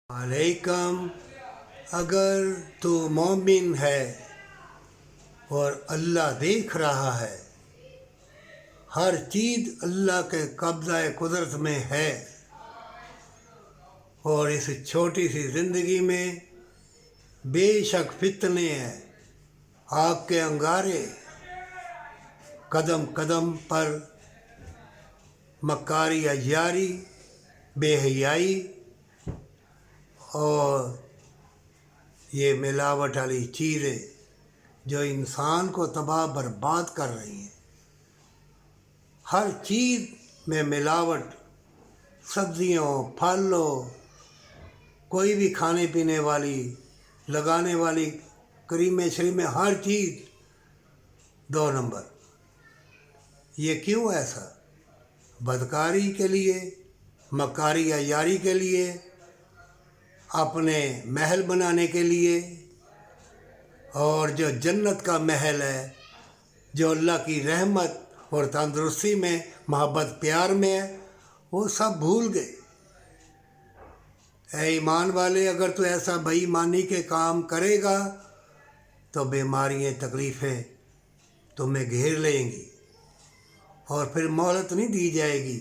अलैकम। अगर तू मोमिन है और अल्लाह देख रहा है, हर चीज़ अल्लाह के कब्ज़ा कुदरत में है, और इस छोटी सी ज़िंदगी में बेशक फितने हैं, आग के अंगारे, कदम कदम पर मक्कारी अय्यारी, बेहयाई और ये मिलावट वाली चीज़ें जो इंसान को तबाह बर्बाद कर रही हैं। हर चीज़ में मिलावट, सब्जियों, फलों, कोई भी खाने पीने वाली, लगाने वाली क्रीमें श्रीमें, हर चीज़ 2 नंबर। ये क्यों ऐसा? बदकारी के लिए, मक्कारी अय्यारी के लिए, अपने महल बनाने के लिए, और जो जन्नत का महल है, जो अल्लाह की रहमत और तंदुरुस्ती में, मोहब्बत प्यार में है, वो सब भूल गए। ऐ ईमान वाले, अगर तू ऐसा बेईमानी के काम करेगा तो बीमारियाँ, तकलीफ़ें तुम्हें घेर लेंगी और फिर मोहलत नहीं दी जाएगी,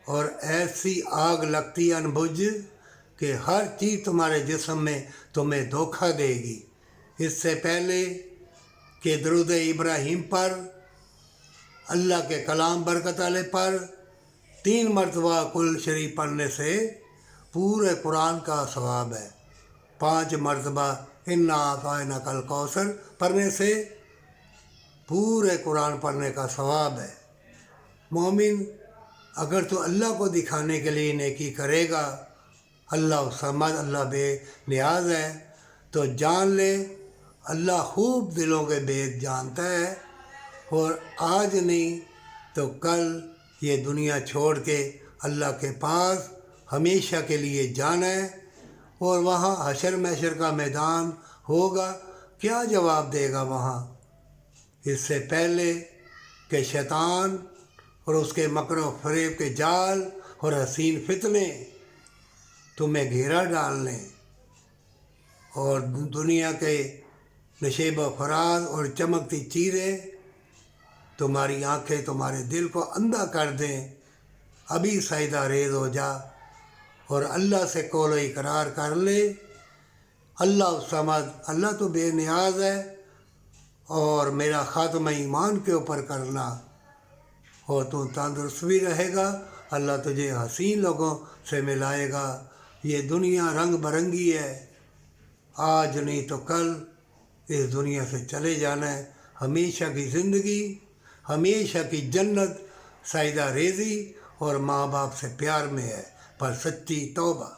और ऐसी आग लगती अनबुझ कि हर चीज़ तुम्हारे जिस्म में तुम्हें धोखा देगी। इससे पहले कि दरूद इब्राहीम पर, अल्लाह के कलाम बरकत वाले पर 3 मरतबा कुल शरीफ पढ़ने से पूरे कुरान का सवाब है। 5 मरतबा इन्ना आताइना कल कौसर पढ़ने से पूरे कुरान पढ़ने का सवाब है। मोमिन, अगर तू अल्लाह को दिखाने के लिए नेकी करेगा, अल्लाह समद, अल्लाह बेनियाज है, तो जान ले अल्लाह खूब दिलों के भेद जानता है, और आज नहीं तो कल ये दुनिया छोड़ के अल्लाह के पास हमेशा के लिए जाना है, और वहाँ हशर महशर का मैदान होगा। क्या जवाब देगा वहाँ? इससे पहले कि शैतान और उसके मकर व फरेब के जाल और हसीन फितने तुम्हें घेरा डाल लें, और दुनिया के नशेब व फराज और चमकती चीज़ें तुम्हारी आंखें, तुम्हारे दिल को अंधा कर दें, अभी सजदा रेज़ हो जा और अल्लाह से कौल इकरार कर ले। अल्लाह समद, अल्लाह तो बेनियाज है, और मेरा ख़ात्मा ईमान के ऊपर करना, और तू तंदुरुस्त भी रहेगा। अल्लाह तुझे हसीन लोगों से मिलाएगा। ये दुनिया रंग बरंगी है, आज नहीं तो कल इस दुनिया से चले जाना है। हमेशा की ज़िंदगी, हमेशा की जन्नत, सजदा रेज़ी और माँ बाप से प्यार में है, पर सच्ची तौबा।